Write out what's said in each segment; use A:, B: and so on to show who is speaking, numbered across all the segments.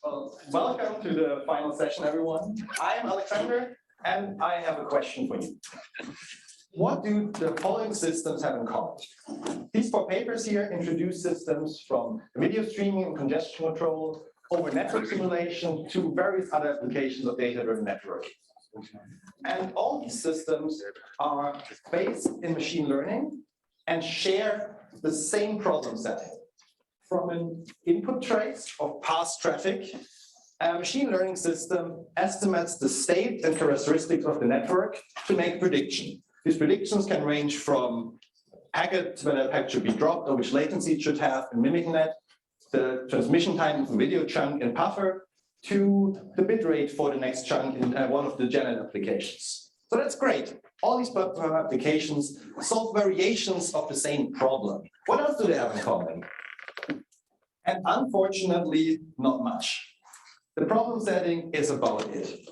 A: Well, welcome to the final session, everyone. I am Alexander, and I have a question for you. What do the following systems have in common? These four papers here introduce systems from video streaming and congestion control over network simulation to various other applications of data-driven networking. And all these systems are based in machine learning and share the same problem setting. From an input trace of past traffic, a machine learning system estimates the state and characteristics of the network to make prediction. These predictions can range from packet, when a packet should be dropped or which latency it should have in mimicking that, the transmission time of a video chunk in buffer, to the bit rate for the next chunk in one of the GenNet applications. So that's great. All these applications solve variations of the same problem. What else do they have in common? And unfortunately, not much. The problem setting is about it.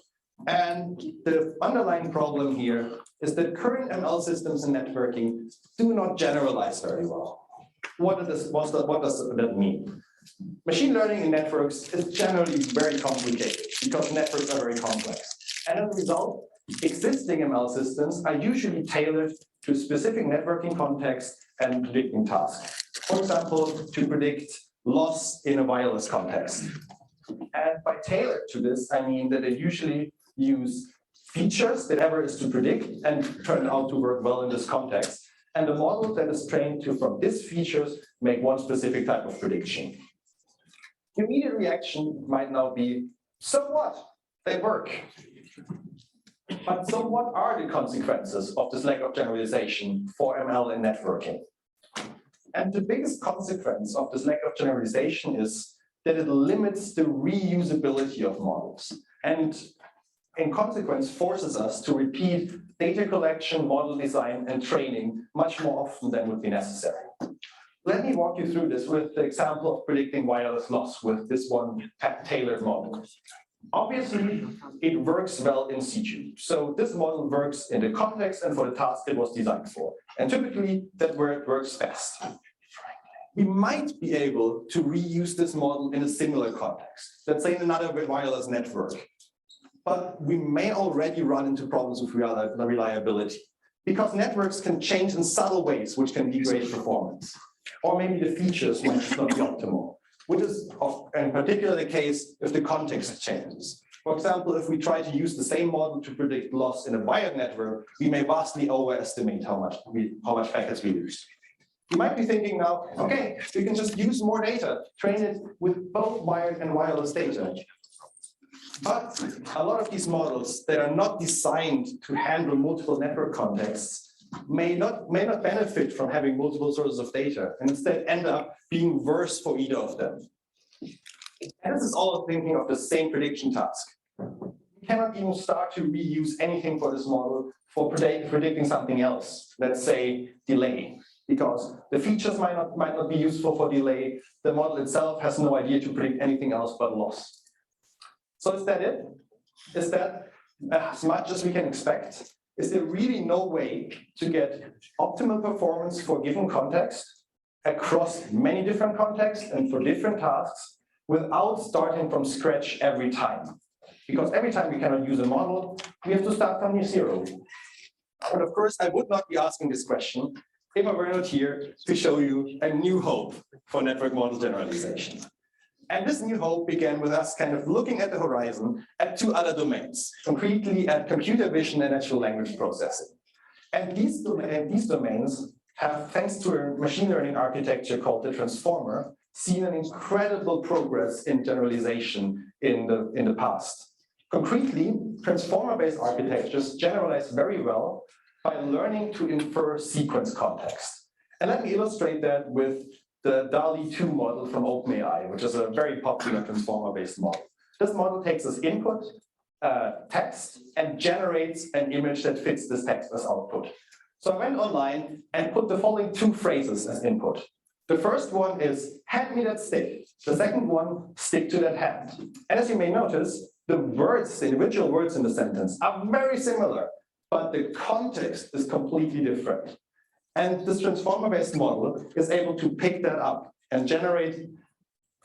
A: And the underlying problem here is that current ML systems in networking do not generalize very well. What does that mean? Machine learning in networks is generally very complicated because networks are very complex. And as a result, existing ML systems are usually tailored to specific networking context and predicting tasks. For example, to predict loss in a wireless context. And by tailored to this, I mean that they usually use features that ever is to predict and turn out to work well in this context. And the model that is trained to, from these features, make one specific type of prediction. The immediate reaction might now be, so what? They work. But so what are the consequences of this lack of generalization for ML in networking? And the biggest consequence of this lack of generalization is that it limits the reusability of models. And in consequence, forces us to repeat data collection, model design, and training much more often than would be necessary. Let me walk you through this with the example of predicting wireless loss with this one tailored model. Obviously, it works well in situ. So this model works in the context and for the task it was designed for. And typically, that's where it works best. We might be able to reuse this model in a similar context, let's say in another wireless network. But we may already run into problems with reliability because networks can change in subtle ways which can degrade performance. Or maybe the features might just not be optimal, which is in particular the case if the context changes. For example, if we try to use the same model to predict loss in a wired network, we may vastly overestimate how much packets we lose. You might be thinking now, okay, we can just use more data, train it with both wired and wireless data. But a lot of these models that are not designed to handle multiple network contexts may not benefit from having multiple sources of data and instead end up being worse for either of them. And this is all thinking of the same prediction task. We cannot even start to reuse anything for this model for predicting something else, let's say delay, because the features might not be useful for delay. The model itself has no idea to predict anything else but loss. So is that it? Is that as much as we can expect? Is there really no way to get optimal performance for a given context across many different contexts and for different tasks without starting from scratch every time? Because every time we cannot use a model, we have to start from zero. But of course, I would not be asking this question if I were not here to show you a new hope for network model generalization. And this new hope began with us kind of looking at the horizon at two other domains, concretely at computer vision and natural language processing. And these domains have, thanks to a machine learning architecture called the transformer, seen an incredible progress in generalization in the past. Concretely, transformer-based architectures generalize very well by learning to infer sequence context. And let me illustrate that with the DALL-E 2 model from OpenAI, which is a very popular transformer-based model. This model takes as input text and generates an image that fits this text as output. So I went online and put the following two phrases as input. The first one is, hand me that stick. The second one, stick to that hand. And as you may notice, the words, the individual words in the sentence are very similar, but the context is completely different. And this transformer-based model is able to pick that up and generate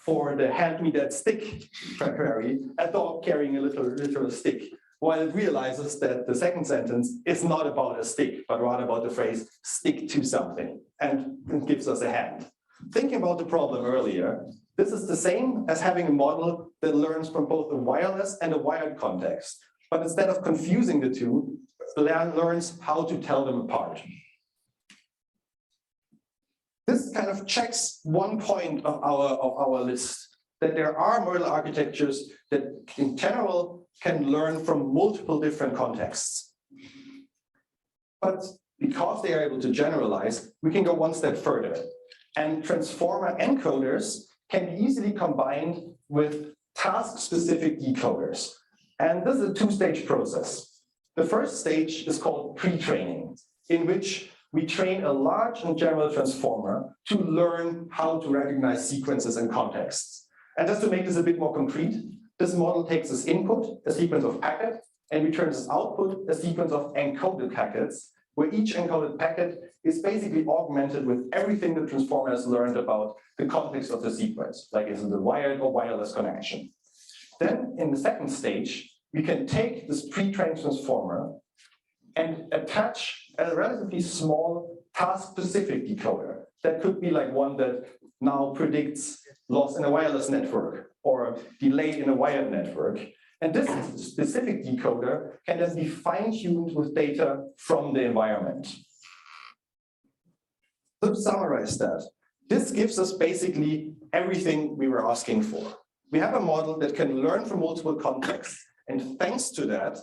A: for the hand me that stick query, a dog carrying a literal stick, while it realizes that the second sentence is not about a stick, but rather about the phrase stick to something, and it gives us a hand. Thinking about the problem earlier, this is the same as having a model that learns from both a wireless and a wired context, but instead of confusing the two, learns how to tell them apart. This kind of checks one point of our list, that there are model architectures that in general can learn from multiple different contexts. But because they are able to generalize, we can go one step further. And transformer encoders can be easily combined with task-specific decoders. And this is a two-stage process. The first stage is called pre-training, in which we train a large and general transformer to learn how to recognize sequences and contexts. And just to make this a bit more concrete, this model takes as input a sequence of packets and returns as output a sequence of encoded packets, where each encoded packet is basically augmented with everything the transformer has learned about the context of the sequence, like is it a wired or wireless connection. Then in the second stage, we can take this pre-trained transformer and attach a relatively small task-specific decoder. That could be like one that now predicts loss in a wireless network or delay in a wired network. And this specific decoder can then be fine-tuned with data from the environment. To summarize that, this gives us basically everything we were asking for. We have a model that can learn from multiple contexts, and thanks to that,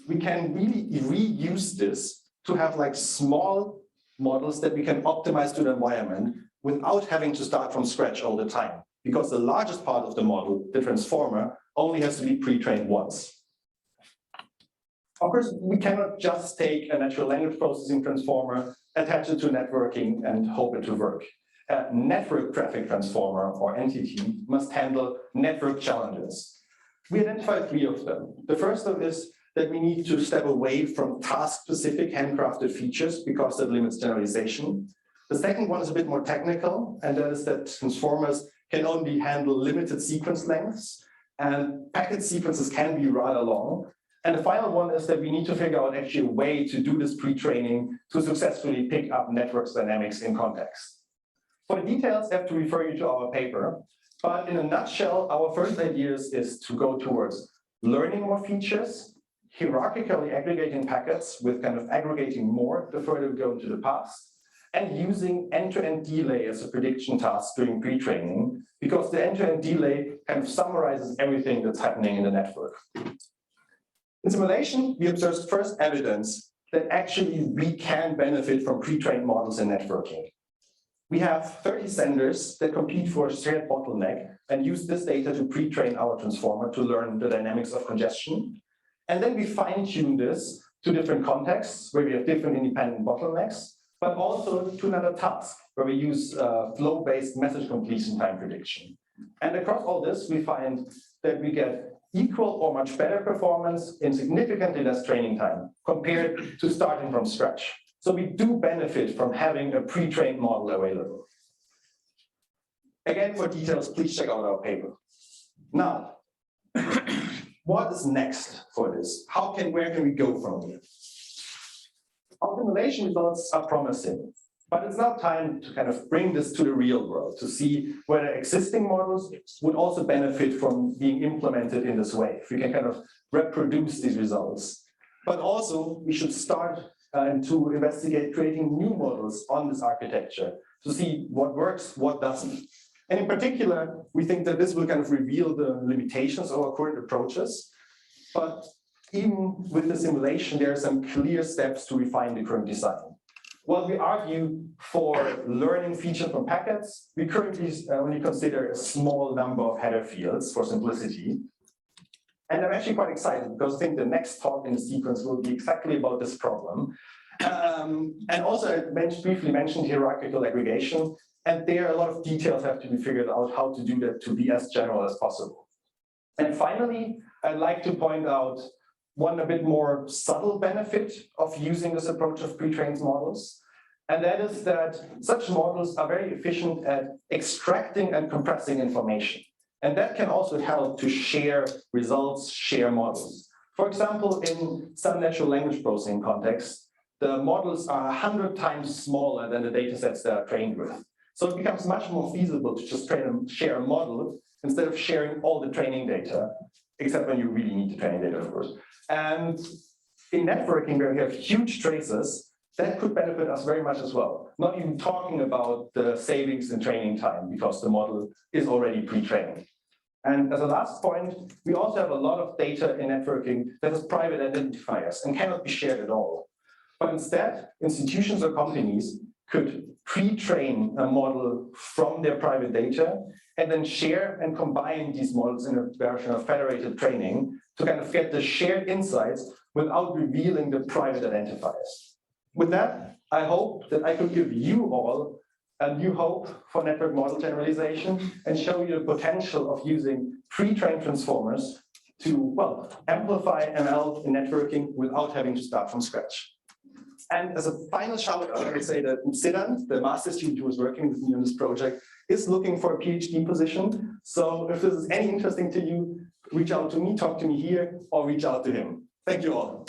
A: we can really reuse this to have like small models that we can optimize to the environment without having to start from scratch all the time, because the largest part of the model, the transformer, only has to be pre-trained once. Of course, we cannot just take a natural language processing transformer, attach it to networking, and hope it to work. A network traffic transformer, or NTT, must handle network challenges. We identified 3 of them. The first of is that we need to step away from task-specific handcrafted features because that limits generalization. The second one is a bit more technical, and that is that transformers can only handle limited sequence lengths, and packet sequences can be rather long. And the final one is that we need to figure out actually a way to do this pre-training to successfully pick up network dynamics in context. For the details, I have to refer you to our paper. But in a nutshell, our first idea is to go towards learning more features, hierarchically aggregating packets with kind of aggregating more the further we go into the past, and using end-to-end delay as a prediction task during pre-training, because the end-to-end delay kind of summarizes everything that's happening in the network. In simulation, we observed first evidence that actually we can benefit from pre-trained models in networking. We have 30 senders that compete for a shared bottleneck and use this data to pre-train our transformer to learn the dynamics of congestion. And then we fine-tune this to different contexts where we have different independent bottlenecks, but also to another task where we use flow-based message completion time prediction. And across all this, we find that we get equal or much better performance in significantly less training time compared to starting from scratch. So we do benefit from having a pre-trained model available. Again, for details, please check out our paper. Now, what is next for this? Where can we go from here? Our simulation results are promising, but it's now time to kind of bring this to the real world to see whether existing models would also benefit from being implemented in this way. If we can kind of reproduce these results. But also, we should start to investigate creating new models on this architecture to see what works, what doesn't. And in particular, we think that this will kind of reveal the limitations of our current approaches. But even with the simulation, there are some clear steps to refine the current design. While we argue for learning features from packets, we currently only consider a small number of header fields for simplicity. And I'm actually quite excited because I think the next talk in the sequence will be exactly about this problem. And also I briefly mentioned hierarchical aggregation, and there a lot of details have to be figured out how to do that to be as general as possible. And finally, I'd like to point out one a bit more subtle benefit of using this approach of pre-trained models. And that is that such models are very efficient at extracting and compressing information. And that can also help to share results, share models. For example, in some natural language processing contexts, the models are 100 times smaller than the data sets that are trained with. So it becomes much more feasible to just share a model instead of sharing all the training data, except when you really need the training data, of course. And in networking, where we have huge traces, that could benefit us very much as well. Not even talking about the savings in training time, because the model is already pre-trained. And as a last point, we also have a lot of data in networking that has private identifiers and cannot be shared at all. But instead, institutions or companies could pre-train a model from their private data and then share and combine these models in a version of federated training to kind of get the shared insights without revealing the private identifiers. With that, I hope that I could give you all a new hope for network model generalization and show you the potential of using pre-trained transformers to, well, amplify ML in networking without having to start from scratch. And as a final shout out, I would say that Siddhant, the master student who was working with me on this project, is looking for a PhD position. So if this is any interesting to you, reach out to me, talk to me here, or reach out to him. Thank you all.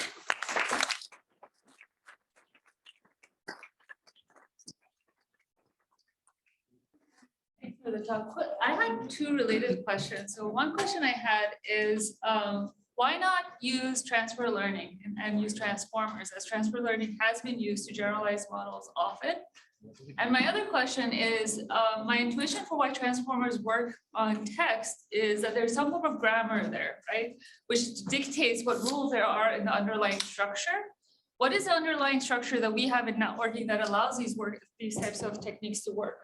B: Thanks for the talk. I had two related questions. So one question I had is, why not use transfer learning and use transformers, as transfer learning has been used to generalize models often? And my other question is, my intuition for why transformers work on text is that there's some form of grammar there, right? Which dictates what rules there are in the underlying structure. What is the underlying structure that we have in networking that allows these types of techniques to work?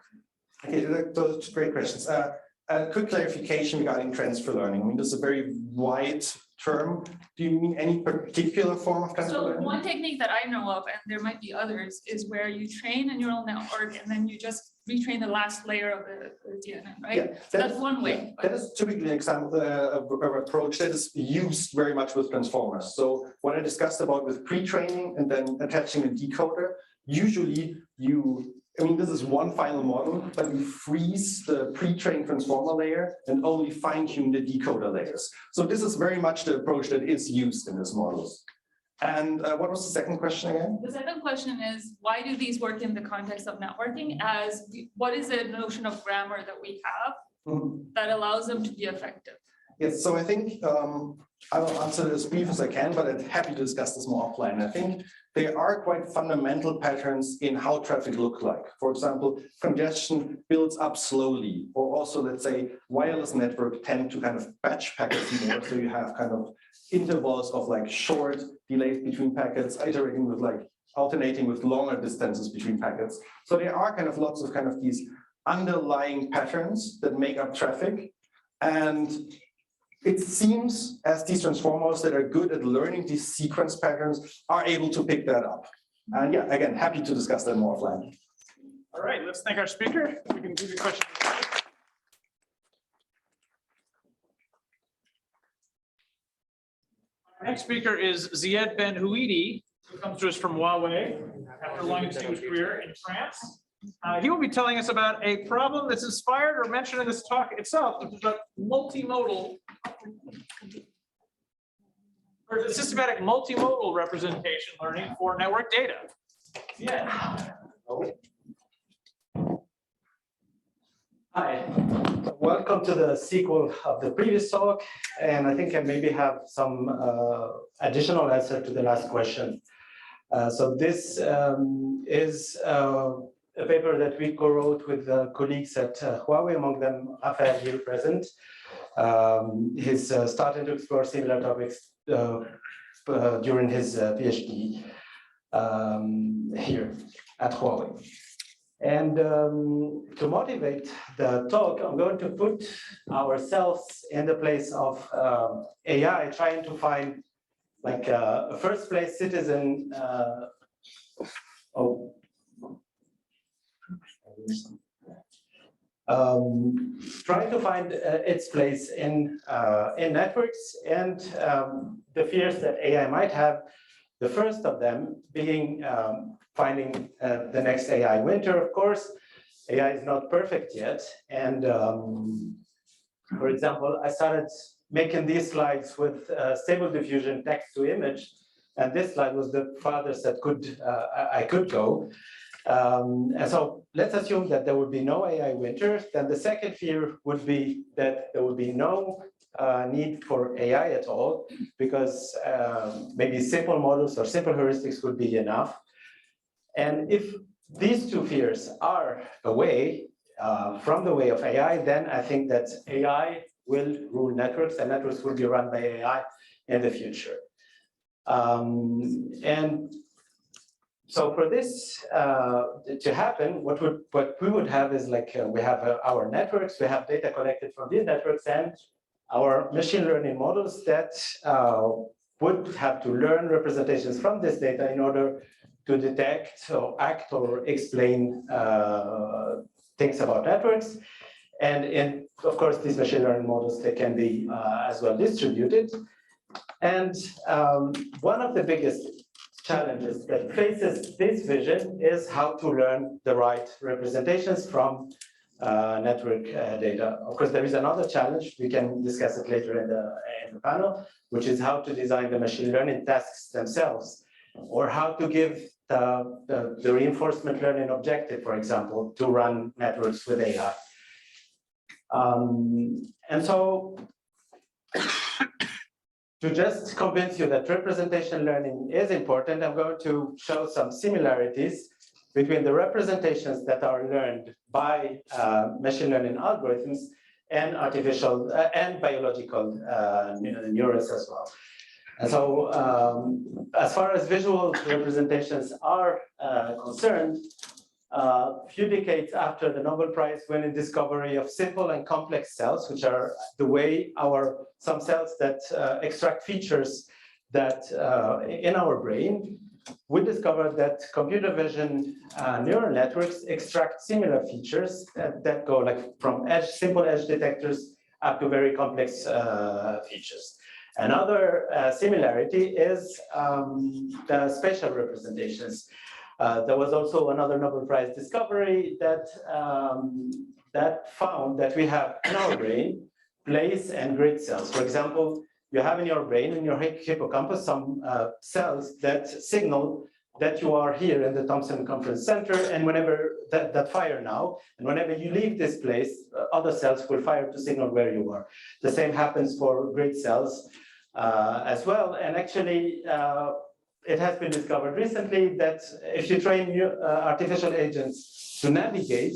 A: Okay, those are great questions. A quick clarification regarding transfer learning. I mean, this is a very wide term. Do you mean any particular form of transfer learning?
B: So one technique that I know of, and there might be others, is where you train a neural network and then you just retrain the last layer of the DNA, right?
A: Yeah,
B: so that's one way.
A: That is typically an example of approach that is used very much with transformers. So what I discussed about with pre-training and then attaching a decoder, usually I mean, this is one final model, but you freeze the pre-trained transformer layer and only fine-tune the decoder layers. So this is very much the approach that is used in these models. And what was the second question again?
B: The second question is, why do these work in the context of networking? What is the notion of grammar that we have that allows them to be effective?
A: Yes, so I think I will answer as brief as I can, but I'm happy to discuss this more offline. I think there are quite fundamental patterns in how traffic look like. For example, congestion builds up slowly, or also, let's say, wireless network tend to kind of batch packets more, so you have kind of intervals of like short delays between packets, iterating with like alternating with longer distances between packets. So there are kind of lots of kind of these underlying patterns that make up traffic. And it seems as these transformers that are good at learning these sequence patterns are able to pick that up. And yeah, again, happy to discuss that more offline.
C: All right, let's thank our speaker. We can do the question. Our next speaker is Ziad Ben Houidi, who comes to us from Huawei after a long distinguished career in France. He will be telling us about a problem that's inspired or mentioned in this talk itself, which is about multimodal, or the systematic multimodal representation learning for network data. Yeah.
D: Hi, welcome to the sequel of the previous talk, and I think I maybe have some additional answer to the last question. So this is a paper that we co-wrote with colleagues at Huawei, among them Raphael here present. He's starting to explore similar topics during his PhD here at Huawei. And to motivate the talk, I'm going to put ourselves in the place of AI, trying to find like a first place citizen. Trying to find its place in networks and the fears that AI might have. The first of them being finding the next AI winter, of course. AI is not perfect yet. And for example, I started making these slides with stable diffusion text to image. And this slide was the farthest that I could go. And so let's assume that there would be no AI winter. Then the second fear would be that there would be no need for AI at all, because maybe simple models or simple heuristics would be enough. And if these two fears are away from the way of AI, then I think that AI will rule networks, and networks will be run by AI in the future. And so for this to happen, what we would have is like we have our networks, we have data collected from these networks, and our machine learning models that would have to learn representations from this data in order to detect or act or explain things about networks. And of course, these machine learning models, they can be as well distributed. And one of the biggest challenges that faces this vision is how to learn the right representations from network data. Of course, there is another challenge. We can discuss it later in the panel, which is how to design the machine learning tasks themselves, or how to give the reinforcement learning objective, for example, to run networks with AI. And so to just convince you that representation learning is important, I'm going to show some similarities between the representations that are learned by machine learning algorithms and artificial and biological neurons as well. And so as far as visual representations are concerned, a few decades after the Nobel Prize winning discovery of simple and complex cells, which are the way some cells that extract features that in our brain, we discovered that computer vision neural networks extract similar features that go like from simple edge detectors up to very complex features. Another similarity is the spatial representations. There was also another Nobel Prize discovery that found that we have in our brain place and grid cells. For example, you have in your brain, in your hippocampus, some cells that signal that you are here in the Thomson Conference Center, and whenever that fire now, and whenever you leave this place, other cells will fire to signal where you are. The same happens for grid cells as well. And actually, it has been discovered recently that if you train new, artificial agents to navigate,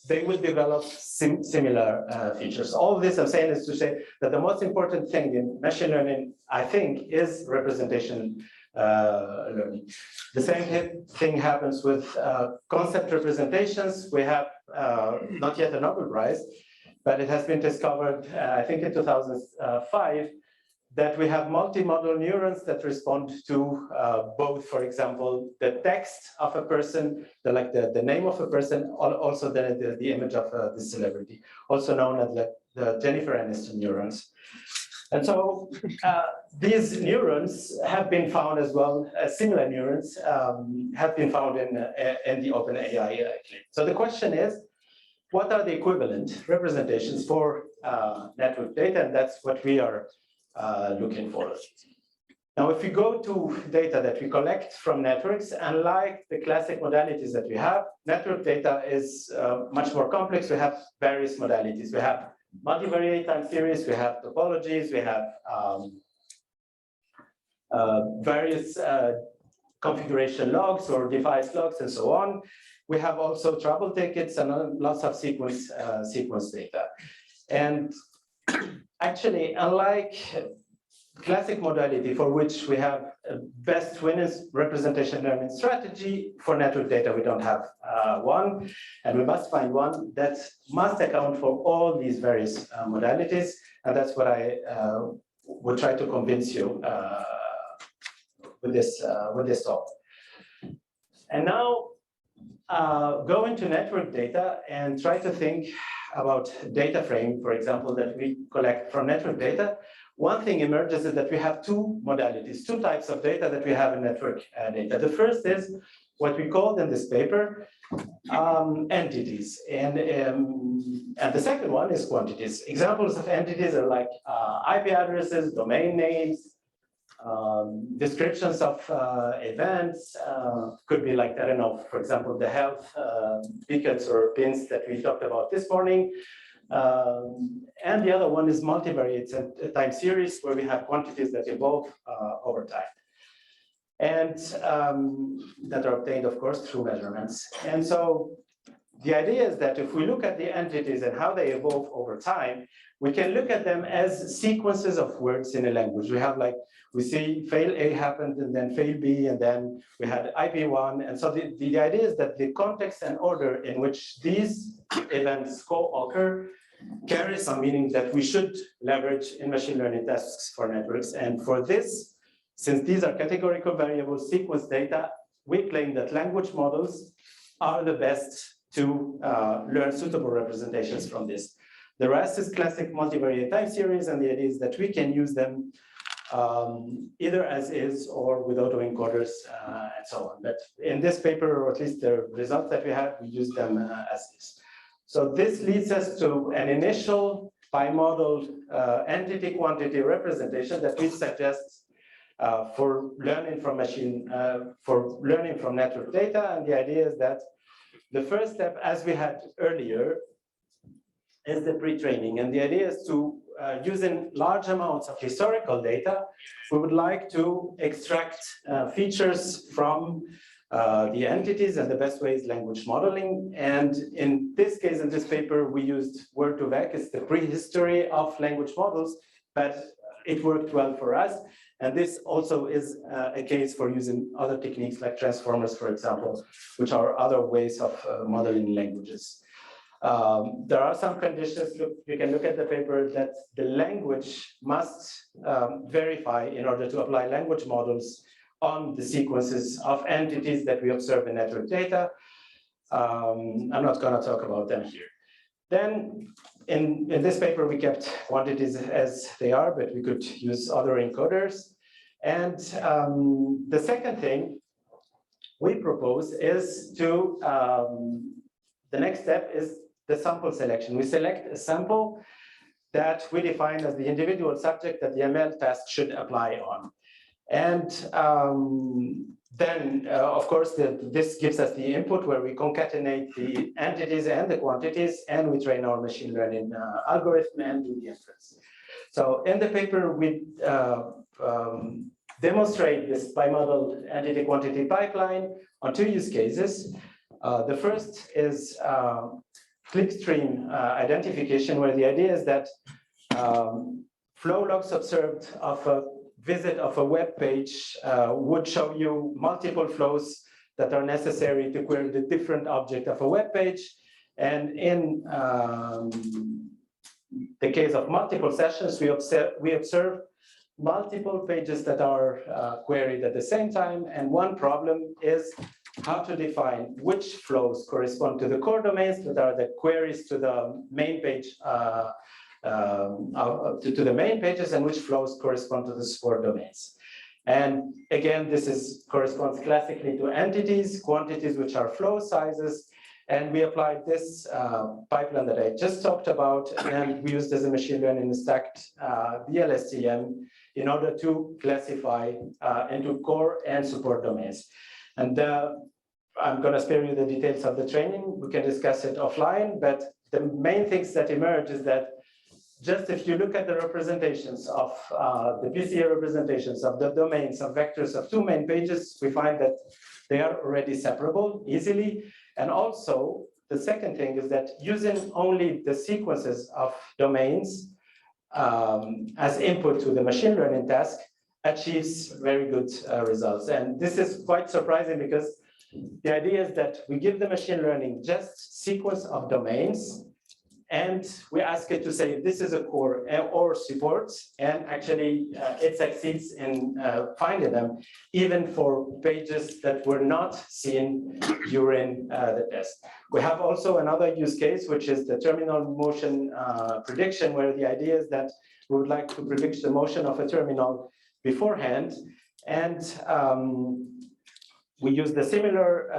D: they will develop similar features. All of this I'm saying is to say that the most important thing in machine learning, I think, is representation learning. The same thing happens with concept representations. We have not yet a Nobel Prize, but it has been discovered, I think in 2005, that we have multimodal neurons that respond to both, for example, the text of a person, the name of a person, also the image of the celebrity, also known as the Jennifer Aniston neurons. And so these neurons have been found as well, similar neurons have been found in the OpenAI clip. So the question is, what are the equivalent representations for network data? And that's what we are looking for. Now, if we go to data that we collect from networks, unlike the classic modalities that we have, network data is much more complex. We have various modalities. We have multivariate time series, we have topologies, we have various configuration logs or device logs and so on. We have also trouble tickets and lots of sequence data. And actually, unlike classic modality for which we have best winners representation learning strategy, for network data we don't have one, and we must find one that must account for all these various modalities, and that's what I will try to convince you with this talk. And now go into network data and try to think about data frame, for example, that we collect from network data. One thing emerges is that we have two modalities, two types of data that we have in network data. The first is what we called in this paper entities. And the second one is quantities. Examples of entities are like IP addresses, domain names, descriptions of events, could be like, I don't know, for example, the health beacons or pins that we talked about this morning. And the other one is multivariate time series, where we have quantities that evolve over time. And that are obtained, of course, through measurements. And so the idea is that if we look at the entities and how they evolve over time, we can look at them as sequences of words in a language. We have like, we see fail A happened and then fail B, and then we had IP1. And so the idea is that the context and order in which these events co-occur carry some meaning that we should leverage in machine learning tasks for networks. And for this, since these are categorical variable sequence data, we claim that language models are the best to learn suitable representations from this. The rest is classic multivariate time series, and the idea is that we can use them either as is or with autoencoders and so on. But in this paper, or at least the results that we had, we use them as is. So this leads us to an initial bimodal entity quantity representation that we suggest for learning from network data. And the idea is that the first step, as we had earlier, is the pre-training. And the idea is to, using large amounts of historical data, we would like to extract features from the entities, and the best way is language modeling. And in this case, in this paper, we used Word2Vec. It's the prehistory of language models, but it worked well for us. And this also is a case for using other techniques like transformers, for example, which are other ways of modeling languages. There are some conditions. Look, you can look at the paper that the language must verify in order to apply language models on the sequences of entities that we observe in network data. I'm not going to talk about them here. Then in this paper, we kept quantities as they are, but we could use other encoders. And the second thing we propose is to, the next step is the sample selection. We select a sample that we define as the individual subject that the ML task should apply on. And then, of course, this gives us the input where we concatenate the entities and the quantities, and we train our machine learning algorithm and do the inference. So in the paper, we demonstrate this bimodal entity quantity pipeline on two use cases. The first is clickstream identification, where the idea is that flow logs observed of a visit of a web page would show you multiple flows that are necessary to query the different object of a web page. And in the case of multiple sessions, we observe multiple pages that are queried at the same time. And one problem is how to define which flows correspond to the core domains that are the queries to the main page, to the main pages, and which flows correspond to the support domains. And again, this corresponds classically to entities, quantities, which are flow sizes. And we applied this pipeline that I just talked about, and we used as a machine learning stacked VLSTM in order to classify into core and support domains. And I'm going to spare you the details of the training. We can discuss it offline, but the main things that emerge is that just if you look at the representations of the PCA representations of the domains of vectors of two main pages, we find that they are already separable easily. And also, the second thing is that using only the sequences of domains as input to the machine learning task achieves very good results. And this is quite surprising because the idea is that we give the machine learning just sequence of domains, and we ask it to say this is a core or supports, and actually it succeeds in finding them even for pages that were not seen during the test. We have also another use case, which is the terminal motion prediction, where the idea is that we would like to predict the motion of a terminal beforehand. And we use the similar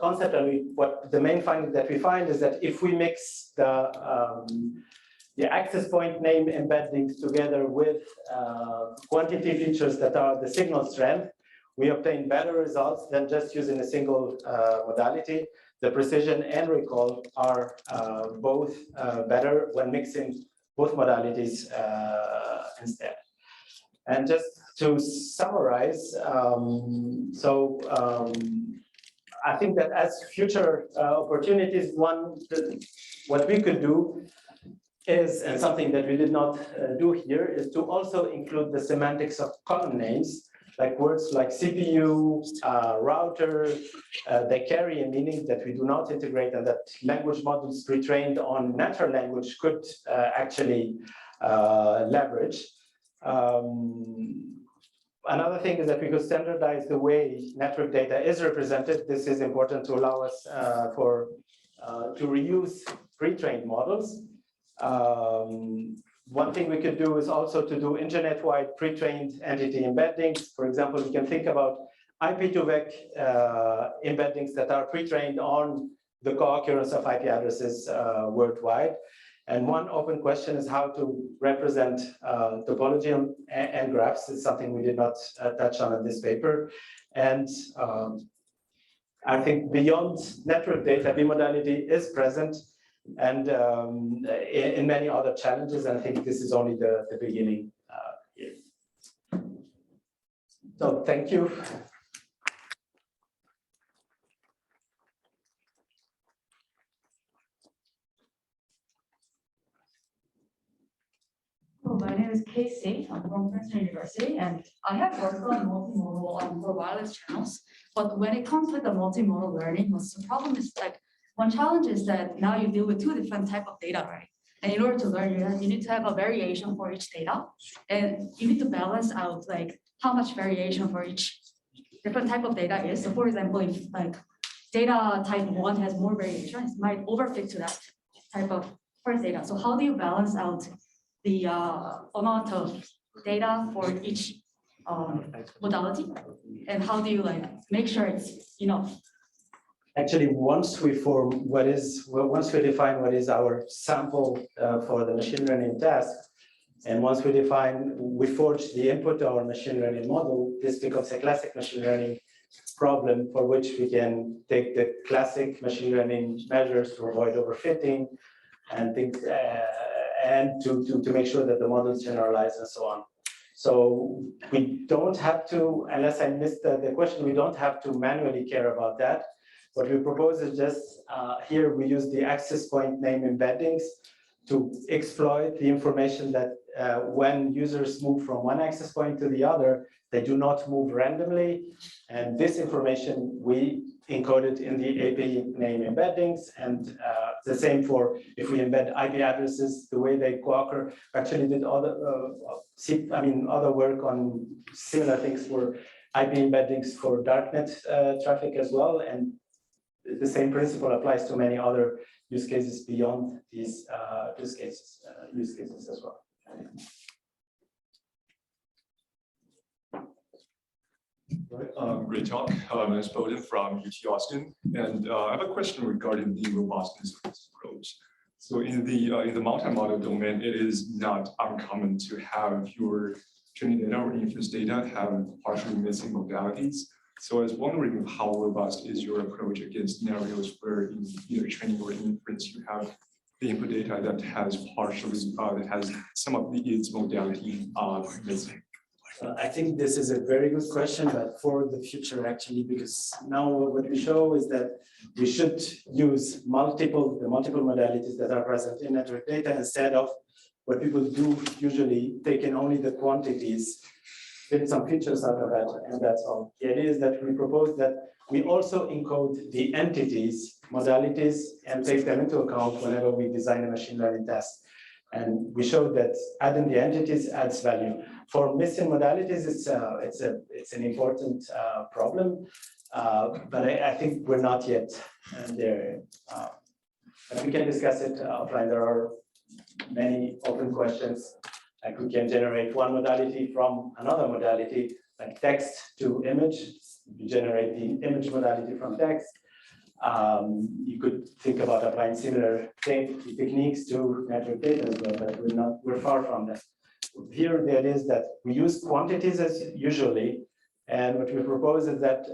D: concept, and what the main finding that we find is that if we mix the access point name embeddings together with quantity features that are the signal strength, we obtain better results than just using a single modality. The precision and recall are both better when mixing both modalities instead. And just to summarize, I think that as future opportunities, what we could do is, and something that we did not do here, is to also include the semantics of common names, like words like CPU, router. They carry a meaning that we do not integrate, and that language models pre-trained on natural language could actually leverage. Another thing is that we could standardize the way network data is represented. This is important to allow us to reuse pre-trained models. One thing we could do is also to do internet-wide pre-trained entity embeddings. For example, we can think about IP2vec embeddings that are pre-trained on the co-occurrence of IP addresses worldwide. And one open question is how to represent topology and graphs. It's something we did not touch on in this paper. And I think beyond network data, bimodality is present, and in many other challenges. And I think this is only the beginning here. So thank you.
E: My name is Casey. I'm from Princeton University, and I have worked on multimodal for wireless channels. But when it comes with the multimodal learning, the problem is like one challenge is that now you deal with two different types of data, right? And in order to learn, you need to have a variation for each data, and you need to balance out like how much variation for each different type of data is. So, for example, if like data type 1 has more variation, it might overfit to that type of first data. So, how do you balance out the amount of data for each modality, and how do you like make sure it's enough?
D: Actually, once we define what is our sample for the machine learning task, and once we forge the input to our machine learning model, this becomes a classic machine learning problem for which we can take the classic machine learning measures to avoid overfitting and things, and to make sure that the models generalize and so on. So we don't have to, unless I missed the question, we don't have to manually care about that. What we propose is just here we use the access point name embeddings to exploit the information that when users move from one access point to the other, they do not move randomly. And this information we encoded in the AP name embeddings, and the same for if we embed IP addresses, the way they co-occur. Actually did other work on similar things for IP embeddings for darknet traffic as well, and the same principle applies to many other use cases beyond these use cases as well.
F: Right. Great talk. My name is Bowden from UT Austin, and I have a question regarding the robustness of this approach. So in the multimodal domain, it is not uncommon to have your training data or inference data have partially missing modalities. So I was wondering how robust is your approach against scenarios where in either training or inference you have the input data that has some of its modality missing.
D: I think this is a very good question, but for the future actually, because now what we show is that we should use the multiple modalities that are present in network data instead of what people do usually, taking only the quantities, get some features out of that, and that's all. The idea is that we propose that we also encode the entities, modalities, and take them into account whenever we design a machine learning task. And we showed that adding the entities adds value. For missing modalities, it's an important problem, but I think we're not yet there. But we can discuss it offline. There are many open questions. Like we can generate one modality from another modality, like text to image. You generate the image modality from text. You could think about applying similar techniques to network data as well, but we're far from that. Here, the idea is that we use quantities as usually, and what we propose is that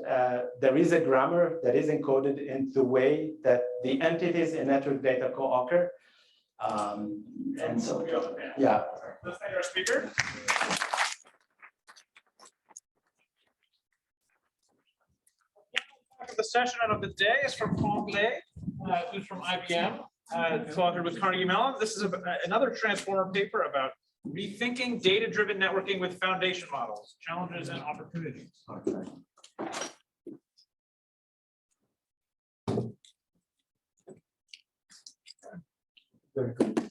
D: there is a grammar that is encoded in the way that the entities in network data co-occur. And so, yeah.
C: Let's thank our speaker. The session of the day is from Paul Blay, who's from IBM, co-authored with Carnegie Mellon. This is another Transformer paper about rethinking data-driven networking with foundation models, challenges and opportunities.
G: Very good.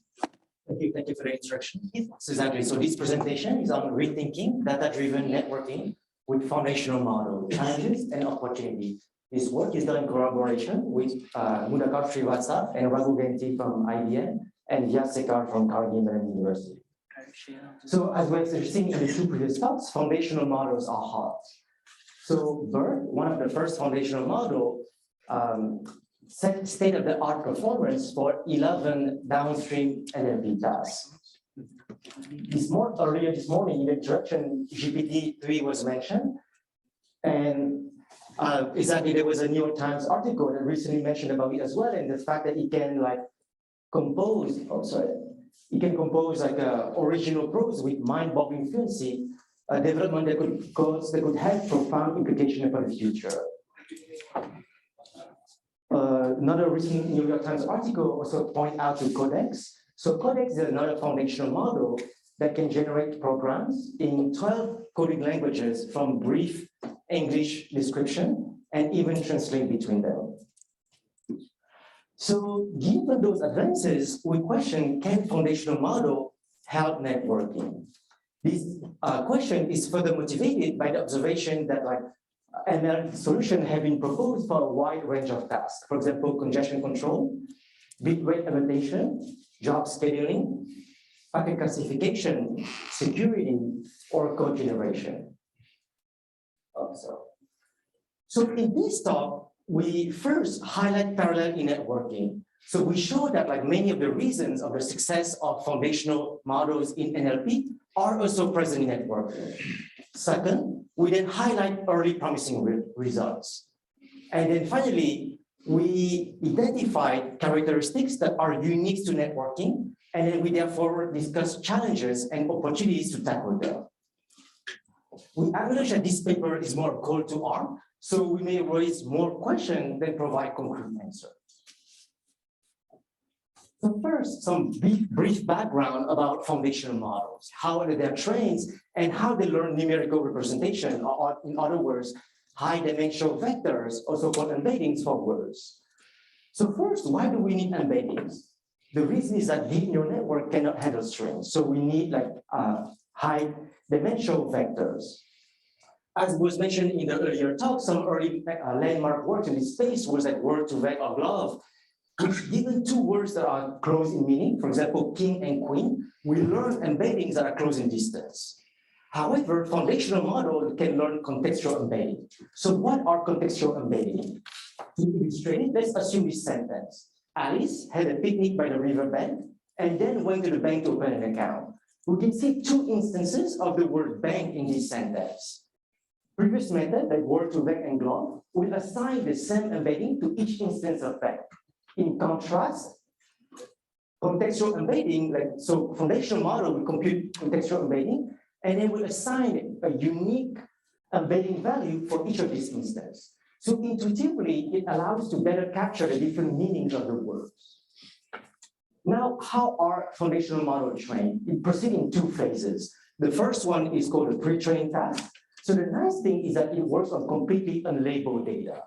G: Thank you for the introduction. So exactly, so this presentation is on rethinking data-driven networking with foundational model challenges and opportunities. This work is done in collaboration with Mudakar Srivastava and Raghu Genti from IBM and Vyas Sekar from Carnegie Mellon University. So as we have seen in the two previous talks, foundational models are hot. So BERT, one of the first foundational model, set state-of-the-art performance for 11 downstream NLP tasks. Earlier this morning in the introduction, GPT-3 was mentioned, and exactly there was a New York Times article that recently mentioned about it as well, and the fact that it can compose, like original prose with mind-boggling fluency, a development that could have profound implications for the future. Another recent New York Times article also point out to Codex. So Codex is another foundational model that can generate programs in 12 coding languages from brief English description and even translate between them. So given those advances, we question, can foundational model help networking? This question is further motivated by the observation that ML solutions have been proposed for a wide range of tasks. For example, congestion control, bit rate annotation, job scheduling, packet classification, security, or code generation. So in this talk, we first highlight parallel in networking. So we show that many of the reasons of the success of foundational models in NLP are also present in networking. Second, we then highlight early promising results. And then finally, we identified characteristics that are unique to networking, and then we therefore discuss challenges and opportunities to tackle them. We acknowledge that this paper is more call to arm, so we may raise more questions than provide concrete answers. So first, some brief background about foundational models, how they are trained, and how they learn numerical representation, or in other words, high-dimensional vectors, also called embeddings for words. So first, why do we need embeddings? The reason is that deep neural network cannot handle strings, so we need high-dimensional vectors. As was mentioned in the earlier talk, some early landmark work in this space was word to vec or glove, which given two words that are close in meaning, for example, king and queen, we learn embeddings that are close in distance. However, foundational model can learn contextual embedding. So what are contextual embedding? To illustrate it, let's assume this sentence. Alice had a picnic by the riverbank and then went to the bank to open an account. We can see two instances of the word bank in this sentence. Previous method, like word to vec and glove, will assign the same embedding to each instance of bank. In contrast, contextual embedding, so foundational model will compute contextual embedding, and then will assign a unique embedding value for each of these instances. So intuitively, it allows to better capture the different meanings of the words. Now, how are foundational models trained? It proceeds in two phases. The first one is called a pre-training task. So the nice thing is that it works on completely unlabeled data.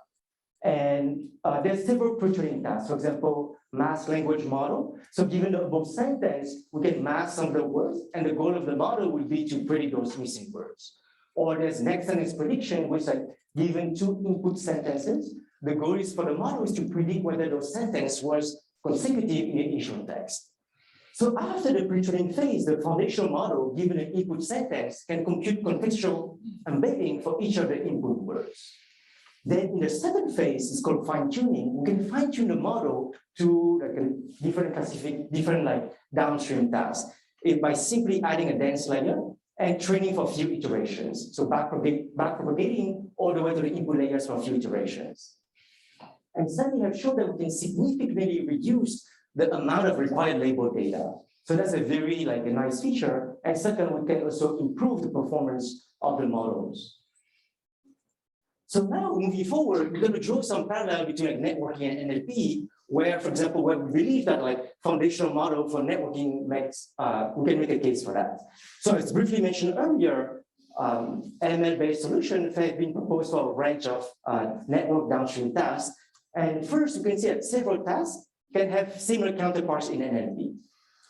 G: And there's several pre-training tasks. For example, mask language model. So given the above sentence, we can mask some of the words, and the goal of the model will be to predict those missing words. Or there's next sentence prediction, which given two input sentences, the goal is for the model is to predict whether those sentences was consecutive in the initial text. So after the pre-training phase, the foundational model, given an input sentence, can compute contextual embedding for each of the input words. Then in the second phase, it's called fine tuning. We can fine tune the model to like a different like downstream tasks by simply adding a dense layer and training for a few iterations. So backpropagating all the way to the input layers for a few iterations. And studies have shown that we can significantly reduce the amount of required label data. So that's a very like a nice feature. And second, we can also improve the performance of the models. So now moving forward, we're going to draw some parallel between like networking and NLP, where, for example, where we believe that like foundational model for networking makes, we can make a case for that. So as briefly mentioned earlier, ML-based solutions have been proposed for a range of network downstream tasks. And first, you can see that several tasks can have similar counterparts in NLP.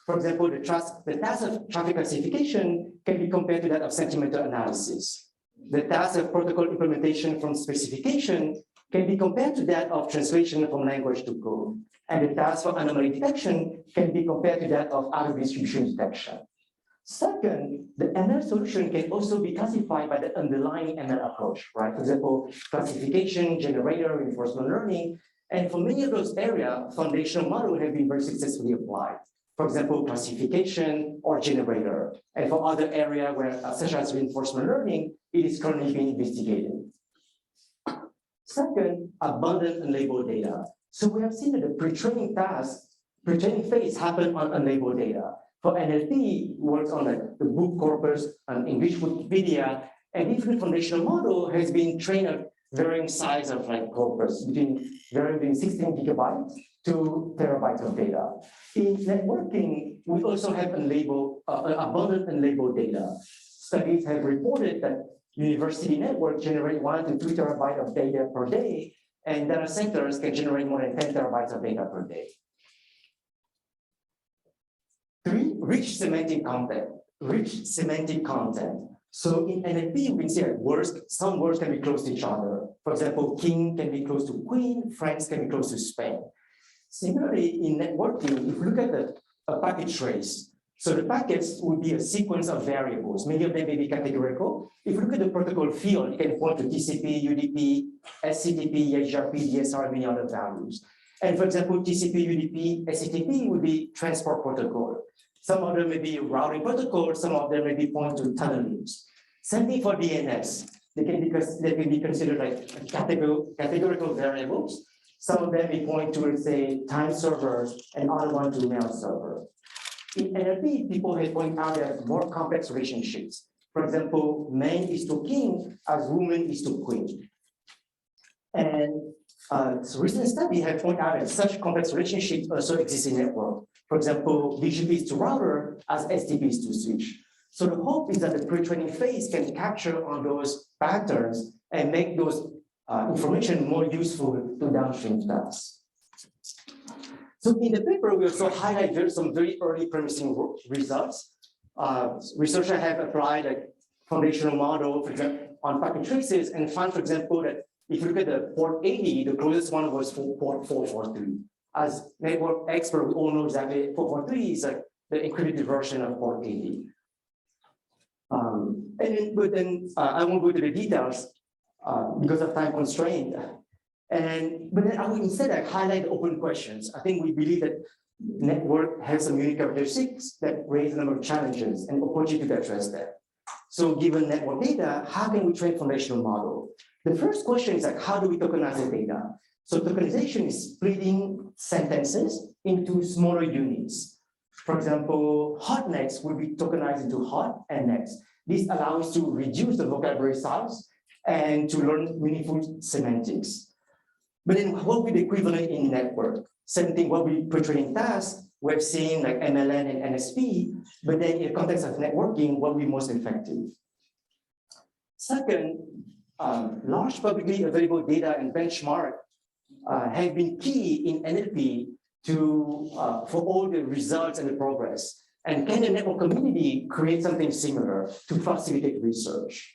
G: For example, the task of traffic classification can be compared to that of sentimental analysis. The task of protocol implementation from specification can be compared to that of translation from language to code. And the task for anomaly detection can be compared to that of auto distribution detection. Second, the ML solution can also be classified by the underlying ML approach, right? For example, classification, generator, reinforcement learning. And for many of those areas, foundational models have been very successfully applied. For example, classification or generator. And for other areas where, such as reinforcement learning, it is currently being investigated. Second, abundant unlabeled data. So we have seen that the pre-training phase happen on unlabeled data. For NLP, works on like the book corpus and English Wikipedia, and different foundational model has been trained on varying size of like corpus between 16 gigabytes to terabytes of data. In networking, we also have abundant unlabeled data. Studies have reported that university networks generate 1 to 2 terabytes of data per day, and data centers can generate more than 10 terabytes of data per day. Three, rich semantic content. So in NLP, we can see that some words can be close to each other. For example, king can be close to queen, France can be close to Spain. Similarly, in networking, if you look at a packet trace, so the packets would be a sequence of variables. Many of them may be categorical. If you look at the protocol field, you can point to TCP, UDP, SCTP, HRP, DSR, and many other values. And for example, TCP, UDP, SCTP would be transport protocol. Some of them may be routing protocol, some of them may be point to tunnel loops. Same thing for DNS. They can be considered like categorical variables. Some of them may point to, let's say, time servers, and other one to mail server. In NLP, people have pointed out that more complex relationships. For example, man is to king as woman is to queen. And so recent studies have pointed out that such complex relationships also exist in network. For example, BGP is to router as STP is to switch. So the hope is that the pre-training phase can capture on those patterns and make those information more useful to downstream tasks. So in the paper, we also highlight some very early promising results. Researchers have applied a foundational model, for example, on packet traces and found, for example, that if you look at the port 80, the closest one was for port 443. As network expert, we all know exactly 443 is like the encrypted version of port 80. But then I won't go to the details because of time constraint. But then I will instead highlight the open questions. I think we believe that network has some unique characteristics that raise a number of challenges and opportunity to address that. So given network data, how can we train foundational model? The first question is like, how do we tokenize the data? So tokenization is splitting sentences into smaller units. For example, hot next will be tokenized into hot and next. This allows to reduce the vocabulary size and to learn meaningful semantics. But then what would be the equivalent in network? Same thing, what we pre-training tasks, we've seen like MLN and NSP, but then in the context of networking, what would be most effective? Second, large publicly available data and benchmark have been key in NLP for all the results and the progress. And can the network community create something similar to facilitate research?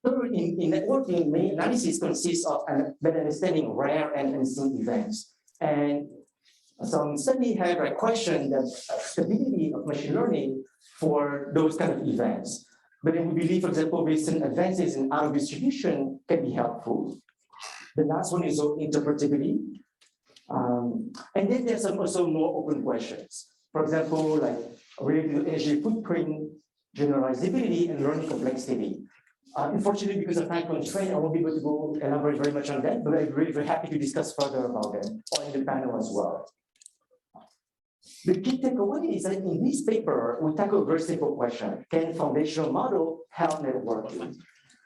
G: Third, in networking, main analysis consists of better understanding rare and unseen events. And some studies have a question that stability of machine learning for those kind of events. But then we believe, for example, recent advances in auto distribution can be helpful. The last one is interpretability. And then there's also more open questions. For example, like related to energy footprint, generalizability, and learning complexity. Unfortunately, because of time constraint, I won't be able to go elaborate very much on that, but I'm really very happy to discuss further about them or in the panel as well. The key takeaway is that in this paper, we tackle a very simple question. Can foundational model help networking?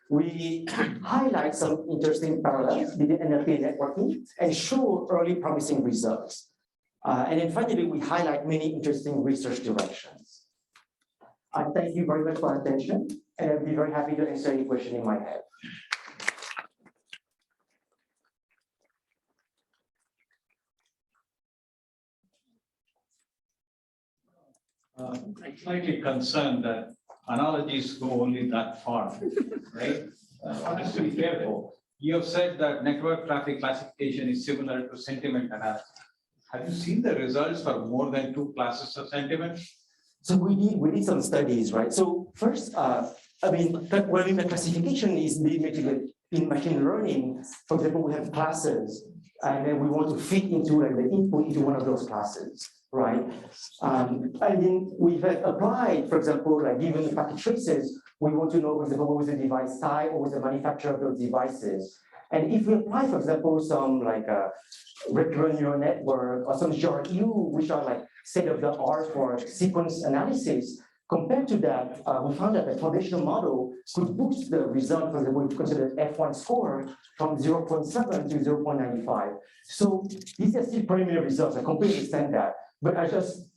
G: We highlight some interesting parallels between NLP and networking and show early promising results. And then finally, we highlight many interesting research directions. I thank you very much for your attention, and I'll be very happy to answer any question you might have.
H: I'm slightly concerned that analogies go only that far, right? Just to be careful. You have said that network traffic classification is similar to sentiment analysis. Have you seen the results for more than 2 classes of sentiment?
G: So we did some studies, right? So first, I mean, when the classification is limited in machine learning, for example, we have classes, and then we want to fit into like the input into one of those classes, right? And then we've applied, for example, like given the packet traces, we want to know, for example, what was the device type, what was the manufacturer of those devices. And if we apply, for example, some like a recurrent neural network or some GRU, which are like state-of-the-art for sequence analysis, compared to that, we found that the foundational model could boost the result, for example, we consider F1 score from 0.7 to 0.95. So these are still preliminary results. I completely understand that. But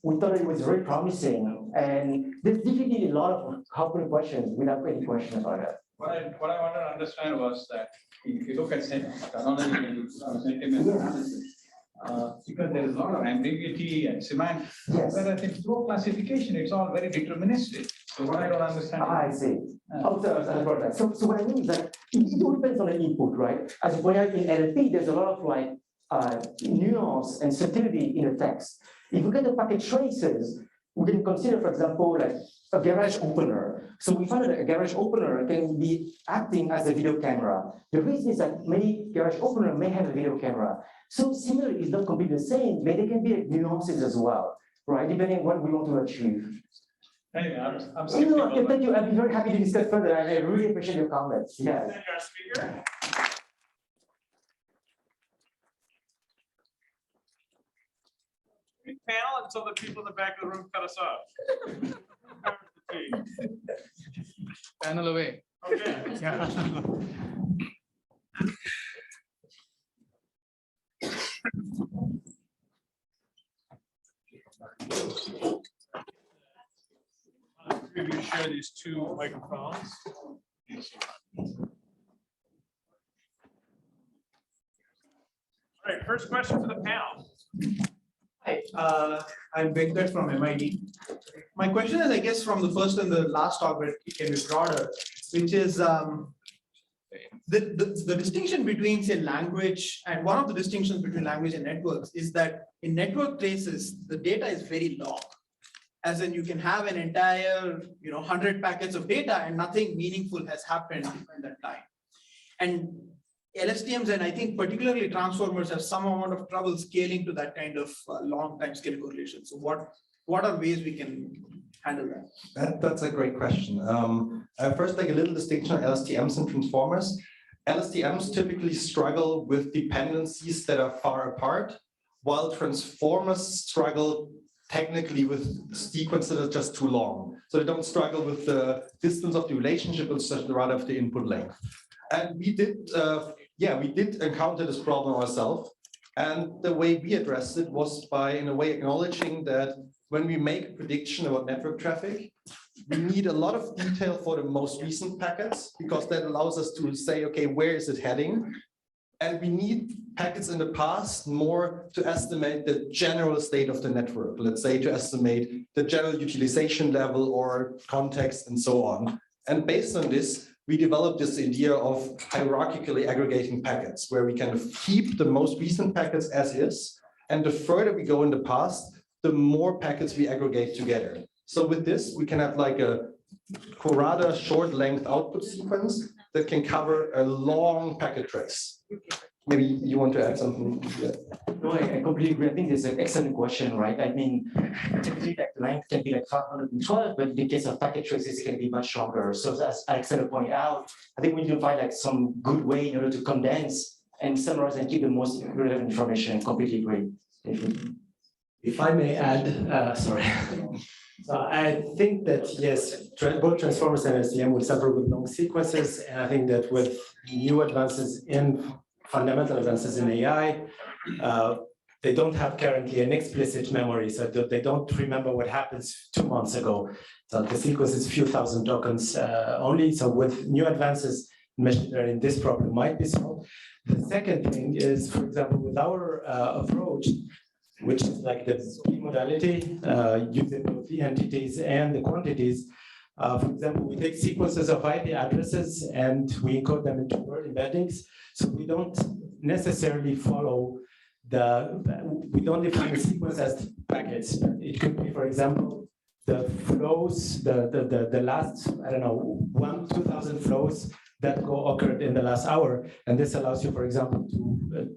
G: we thought it was very promising. And there's definitely a lot of helpful questions without any question about it.
H: What I wanted to understand was that if you look at sentiment analysis, because there is a lot of ambiguity and semantics,
G: yes.
H: Whereas in flow classification, it's all very deterministic. So what I don't understand.
G: I see. So what I mean is that it all depends on the input, right? As you point out in NLP, there's a lot of like nuance and subtlety in the text. If you get the packet traces, we can consider, for example, like a garage opener. So we found that a garage opener can be acting as a video camera. The reason is that many garage opener may have a video camera. So similar is not completely the same, but there can be nuances as well, right? Depending on what we want to achieve.
H: Anyway, I'm skeptical.
G: Thank you. I'd be very happy to discuss further. I really appreciate your comments. Yes.
C: Thank you, our speaker. Panel until the people in the back of the room cut us off.
I: Panel away.
C: Okay.
I: Yeah.
C: Maybe share these 2 microphones. All right, first question for the panel.
J: Hi, I'm Venkat from MIT. My question is, I guess, from the first and the last talk, but it can be broader, which is the distinction between, say, language, and one of the distinctions between language and networks is that in network traces, the data is very long. As in, you can have an entire, 100 packets of data and nothing meaningful has happened in that time. And LSTMs and I think particularly transformers have some amount of trouble scaling to that kind of long time scale correlation. So what are ways we can handle that?
A: That's a great question. First, like a little distinction on LSTMs and transformers. LSTMs typically struggle with dependencies that are far apart, while transformers struggle technically with sequences that are just too long. So they don't struggle with the distance of the relationship, but rather of the input length. And we did encounter this problem ourselves. And the way we addressed it was by, in a way, acknowledging that when we make a prediction about network traffic, we need a lot of detail for the most recent packets, because that allows us to say, okay, where is it heading? And we need packets in the past more to estimate the general state of the network, let's say to estimate the general utilization level or context and so on. And based on this, we developed this idea of hierarchically aggregating packets, where we kind of keep the most recent packets as is. And the further we go in the past, the more packets we aggregate together. So with this, we can have like a rather short length output sequence that can cover a long packet trace. Maybe you want to add something? Yeah.
G: No, I completely agree. I think it's an excellent question, right? I mean, typically like length can be like 512, but in the case of packet traces, it can be much longer. So as Alexander pointed out, I think we need to find like some good way in order to condense and summarize and keep the most relevant information. Completely agree.
D: If I may add, sorry. So I think that yes, both transformers and SDM will suffer with long sequences, and I think that with new advances in fundamental advances in AI, they don't have currently an explicit memory, so they don't remember what happens 2 months ago. So the sequence is few thousand tokens only. So with new advances in machine learning, this problem might be solved. The second thing is, for example, with our approach, which is like the multimodality, using both the entities and the quantities. For example, we take sequences of IP addresses and we encode them into word embeddings. So we don't necessarily follow we don't define the sequence as packets. It could be, for example, the flows, the last, I don't know, 2,000 flows that occurred in the last hour. And this allows you, for example,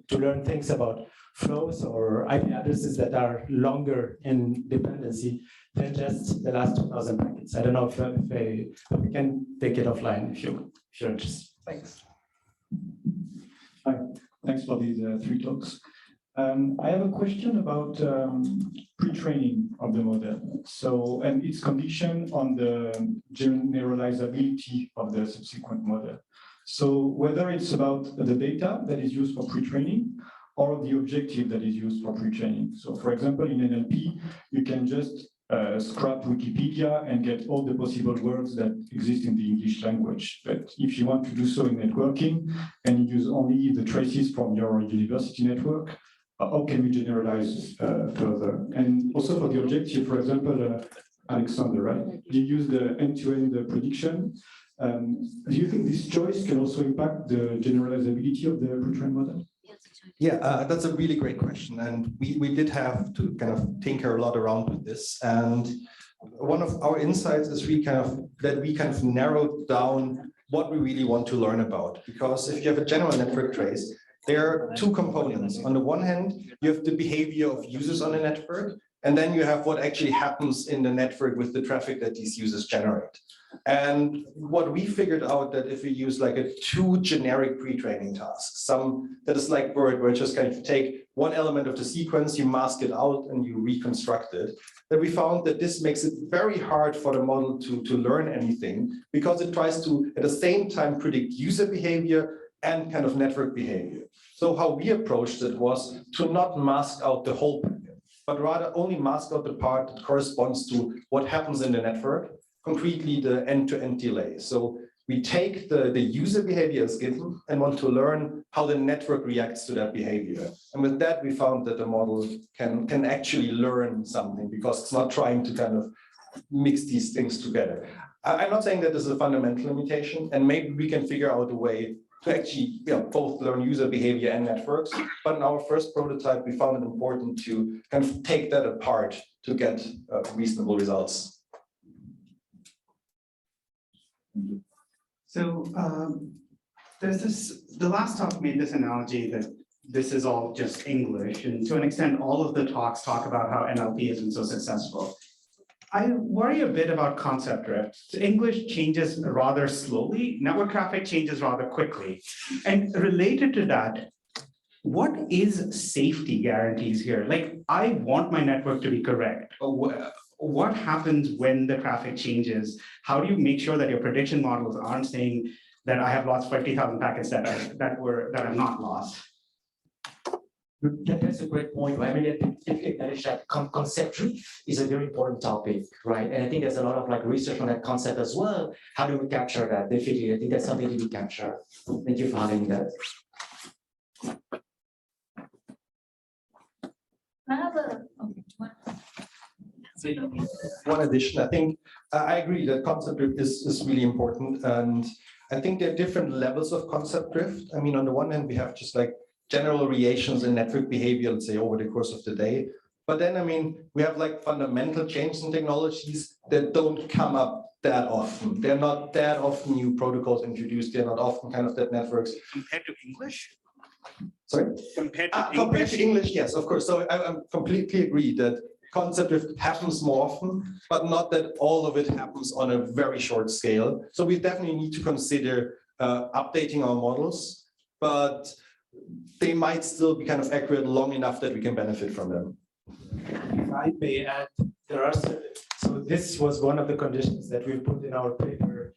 D: to learn things about flows or IP addresses that are longer in dependency than just the last 2,000 packets. I don't know if we can take it offline if you're interested. Thanks.
I: Hi, thanks for these 3 talks. I have a question about pre-training of the model. So, and its condition on the generalizability of the subsequent model. So whether it's about the data that is used for pre-training or the objective that is used for pre-training. So for example, in NLP, you can just scrap Wikipedia and get all the possible words that exist in the English language. But if you want to do so in networking and you use only the traces from your university network, how can we generalize further? And also for the objective, for example, Alexander, right? You use the end-to-end prediction. Do you think this choice can also impact the generalizability of the pre-trained model?
A: Yeah, that's a really great question. And we did have to kind of tinker a lot around with this. And one of our insights is we kind of narrowed down what we really want to learn about. Because if you have a general network trace, there are 2 components. On the one hand, you have the behavior of users on the network, and then you have what actually happens in the network with the traffic that these users generate. And what we figured out that if we use like 2 generic pre-training tasks, some that is like BERT, where you just kind of take one element of the sequence, you mask it out and you reconstruct it, that we found that this makes it very hard for the model to learn anything because it tries to at the same time predict user behavior and kind of network behavior. So how we approached it was to not mask out the whole packet, but rather only mask out the part that corresponds to what happens in the network, concretely the end-to-end delay. So we take the user behavior as given and want to learn how the network reacts to that behavior. And with that, we found that the model can actually learn something because it's not trying to kind of mix these things together. I'm not saying that this is a fundamental limitation, and maybe we can figure out a way to actually both learn user behavior and networks. But in our first prototype, we found it important to kind of take that apart to get reasonable results.
K: So the last talk made this analogy that this is all just English. And to an extent, all of the talks talk about how NLP has been so successful. I worry a bit about concept drift. English changes rather slowly, network traffic changes rather quickly. And related to that, what is safety guarantees here? Like, I want my network to be correct. What happens when the traffic changes? How do you make sure that your prediction models aren't saying that I have lost 50,000 packets that are not lost?
G: That's a great point, right? I mean, that concept drift is a very important topic, right? And I think there's a lot of like research on that concept as well. How do we capture that? Definitely, I think that's something to be captured. Thank you for having that.
B: I have
A: one addition, I think I agree that concept drift is really important. And I think there are different levels of concept drift. I mean, on the one hand, we have just like general variations in network behavior, let's say over the course of the day. But then, I mean, we have like fundamental changes in technologies that don't come up that often. They're not that often new protocols introduced. They're not often kind of that networks.
K: Compared to English?
A: Sorry?
K: Compared to
A: Compared
K: English?
A: to English, yes, of course. So I completely agree that concept drift happens more often, but not that all of it happens on a very short scale. So we definitely need to consider updating our models, but they might still be kind of accurate long enough that we can benefit from them.
D: If I may add, there are so this was one of the conditions that we put in our paper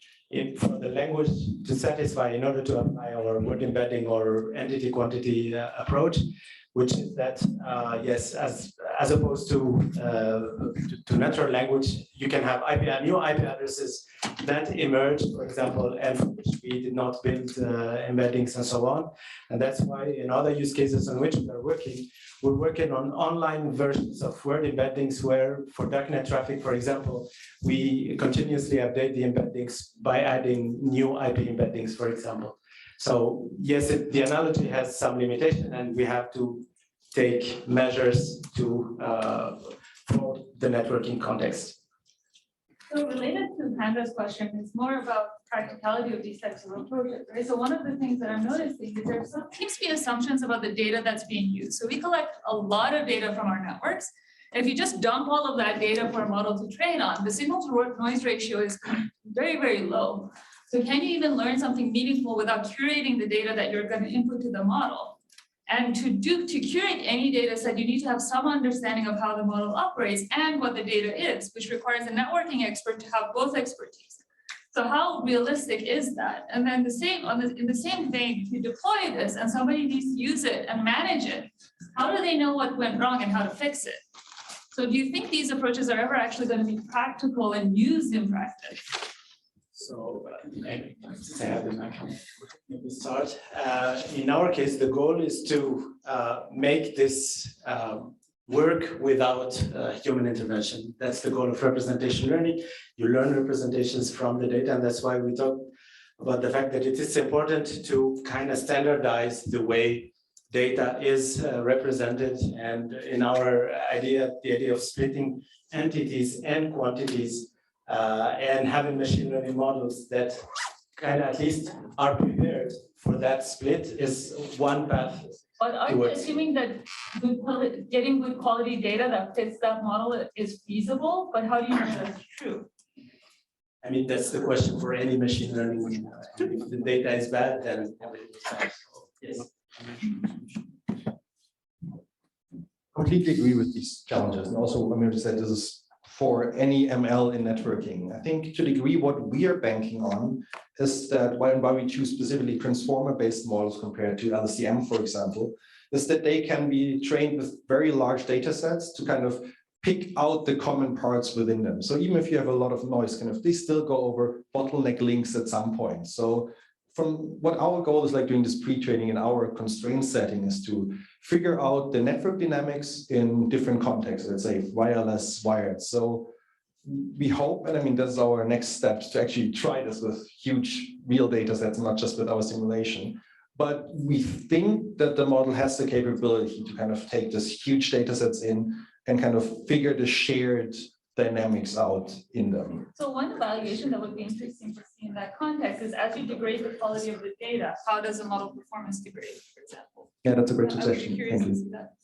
D: for the language to satisfy in order to apply our word embedding or entity quantity approach, which is that yes, as opposed to natural language, you can have new IP addresses that emerge, for example, and for which we did not build embeddings and so on. And that's why in other use cases on which we're working on online versions of word embeddings where for darknet traffic, for example, we continuously update the embeddings by adding new IP embeddings, for example. So yes, the analogy has some limitation and we have to take measures to for the networking context.
B: So related to Panda's question, it's more about practicality of these types of approaches, right? So one of the things that I'm noticing is there seems to be assumptions about the data that's being used. So we collect a lot of data from our networks. And if you just dump all of that data for a model to train on, the signal to noise ratio is very, very low. So can you even learn something meaningful without curating the data that you're going to input to the model? And to curate any data set, you need to have some understanding of how the model operates and what the data is, which requires a networking expert to have both expertise. So how realistic is that? And then in the same vein, if you deploy this and somebody needs to use it and manage it, how do they know what went wrong and how to fix it? So do you think these approaches are ever actually going to be practical and used in practice?
D: So let me start. In our case, the goal is to make this work without human intervention. That's the goal of representation learning. You learn representations from the data, and that's why we talk about the fact that it is important to kind of standardize the way data is represented. And in our idea, the idea of splitting entities and quantities and having machine learning models that kind of at least are prepared for that split is one path.
B: But are you assuming that getting good quality data that fits that model is feasible? But how do you know that's true?
D: I mean, that's the question for any machine learning. If the data is bad, then everything is bad. Yes.
A: Completely agree with these challenges. And also, Amir just said this is for any ML in networking. I think to the degree what we are banking on is that why we choose specifically transformer-based models compared to LSTM, for example, is that they can be trained with very large data sets to kind of pick out the common parts within them. So even if you have a lot of noise, kind of they still go over bottleneck links at some point. So from what our goal is like doing this pre-training in our constraint setting is to figure out the network dynamics in different contexts, let's say wireless, wired. So we hope, and I mean, that's our next steps to actually try this with huge real data sets, not just with our simulation. But we think that the model has the capability to kind of take this huge data sets in and kind of figure the shared dynamics out in them.
B: So one evaluation that would be interesting to see in that context is as you degrade the quality of the data, how does the model performance degrade, for example?
A: Yeah, that's a great
B: I would be
A: suggestion.
B: curious
A: Thank
B: to
A: you.
B: see that.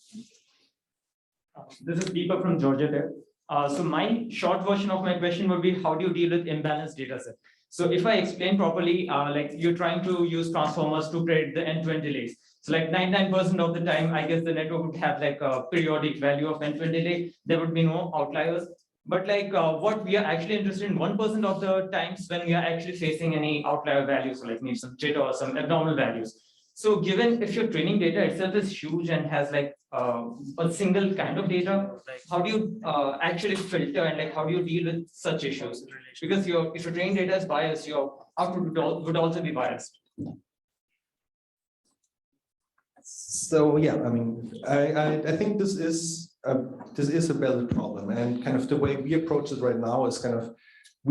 L: This is Deepak from Georgia Tech. So my short version of my question would be, how do you deal with imbalanced data set? So if I explain properly, like you're trying to use transformers to predict the end-to-end delays. So like 99% of the time, I guess the network would have like a periodic value of end-to-end delay. There would be no outliers. But like what we are actually interested in 1% of the times when we are actually facing any outlier values, so like maybe some jitter or some abnormal values. So given if your training data itself is huge and has like a single kind of data, how do you actually filter and like how do you deal with such issues? Because if your training data is biased, your output would also be biased.
A: So yeah, I mean, I think this is a valid problem, and kind of the way we approach it right now is kind of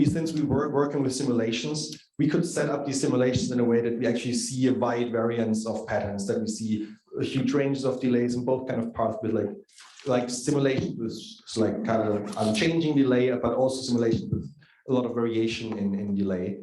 A: since we were working with simulations, we could set up these simulations in a way that we actually see a wide variance of patterns, that we see huge ranges of delays in both kind of paths with like like simulation with like kind of unchanging delay, but also simulation with a lot of variation in delay.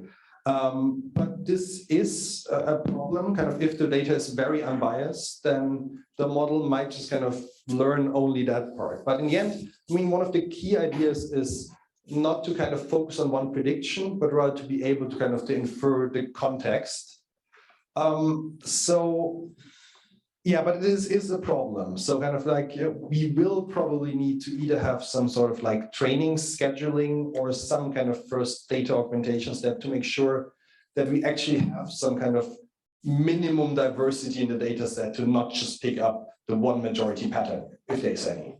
A: But this is a problem, kind of if the data is very unbiased, then the model might just kind of learn only that part. But in the end, I mean, one of the key ideas is not to kind of focus on one prediction, but rather to be able to kind of to infer the context. So yeah, but it is a problem. So kind of like we will probably need to either have some sort of like training scheduling or some kind of first data augmentation step to make sure that we actually have some kind of minimum diversity in the data set to not just pick up the one majority pattern, if there's any.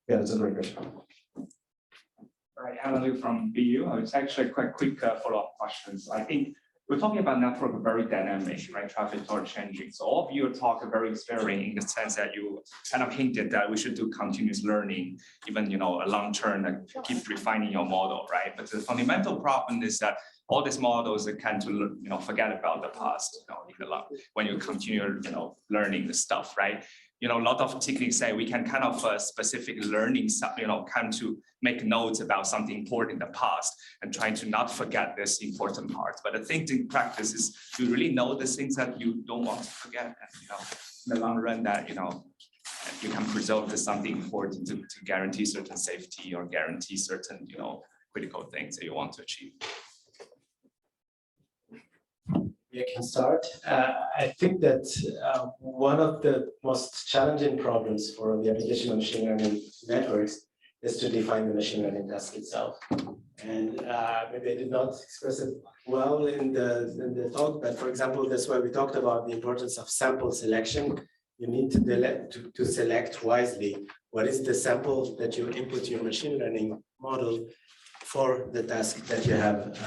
A: Yeah, that's a great question.
M: All right, Alan Liu from BU. It's actually quite quick follow-up questions. I think we're talking about network very dynamic, right? Traffic are changing. So all of your talk are very inspiring in the sense that you kind of hinted that we should do continuous learning, even a long term, like keep refining your model, right? But the fundamental problem is that all these models that tend to forget about the past, in the long, when you continue learning the stuff, right? A lot of techniques say we can kind of specific learning, kind to make notes about something important in the past and trying to not forget this important part. But the thing in practice is you really know the things that you don't want to forget. And, in the long run that, you can preserve this something important to guarantee certain safety or guarantee certain, critical things that you want to achieve.
D: You can start. I think that one of the most challenging problems for the application of machine learning networks is to define the machine learning task itself. And maybe I did not express it well in the talk, but for example, that's why we talked about the importance of sample selection. You need to select wisely what is the sample that you input your machine learning model for the task that you have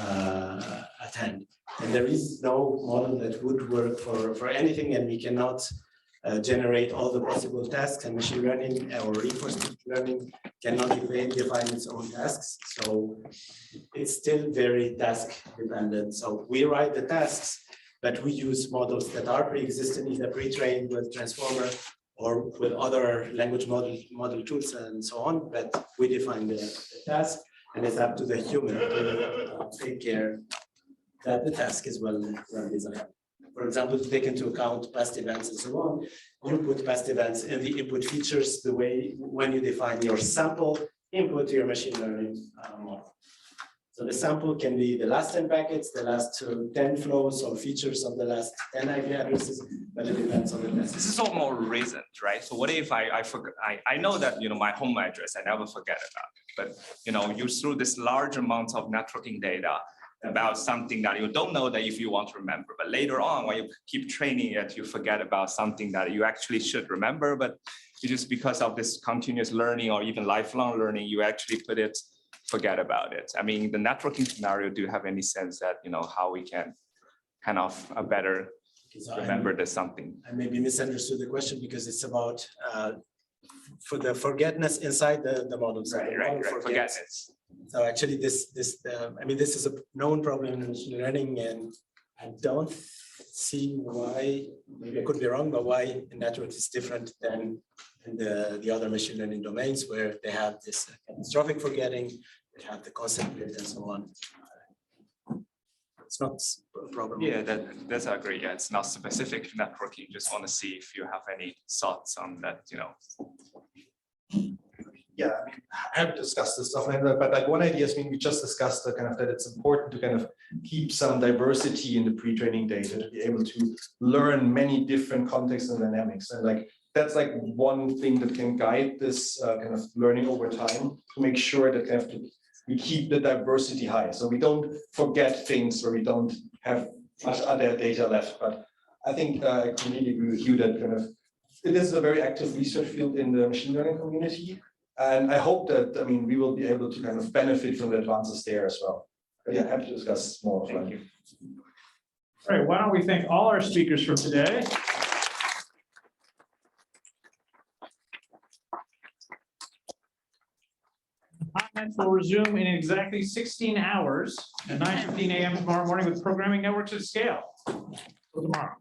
D: at hand. And there is no model that would work for anything, and we cannot generate all the possible tasks, and machine learning or reinforcement learning cannot define its own tasks. So it's still very task dependent. So we write the tasks, but we use models that are pre-existing, either pre-trained with transformer or with other language model tools and so on. But we define the task, and it's up to the human to take care that the task is well designed. For example, to take into account past events and so on, you put past events in the input features the way when you define your sample input to your machine learning model. So the sample can be the last 10 packets, the last 10 flows or features of the last 10 IP addresses, but it depends on the test.
M: This is all more recent, right? So what if I forget? I know that my home address, I never forget about it. But you through this large amount of networking data about something that you don't know that if you want to remember, but later on when you keep training it, you forget about something that you actually should remember, but it's just because of this continuous learning or even lifelong learning, you actually forget about it. I mean, the networking scenario, do you have any sense that, how we can kind of better remember this something?
D: I maybe misunderstood the question because it's about for the forgetness inside the model. So
M: right. Forgetness.
D: So actually this is a known problem in machine learning, and I don't see why, maybe I could be wrong, but why in networks is different than in the other machine learning domains where they have this catastrophic forgetting, they have the concept drift and so on. It's not a problem.
M: Yeah, that's I agree. Yeah, it's not specific networking. Just want to see if you have any thoughts on that,
A: Yeah, I mean, I haven't discussed this stuff, but like one idea is, we just discussed the kind of that it's important to kind of keep some diversity in the pre-training data to be able to learn many different contexts and dynamics. And like, that's like one thing that can guide this kind of learning over time to make sure that we keep the diversity high. So we don't forget things where we don't have much other data left. But I think I completely agree with you that kind of, it is a very active research field in the machine learning community. And I hope that, we will be able to kind of benefit from the advances there as well. But yeah, happy to discuss more.
C: Thank you. All right, why don't we thank all our speakers for today. Comments will resume in exactly 16 hours at 9:15 a.m. tomorrow morning with Programming Networks at Scale. Till tomorrow.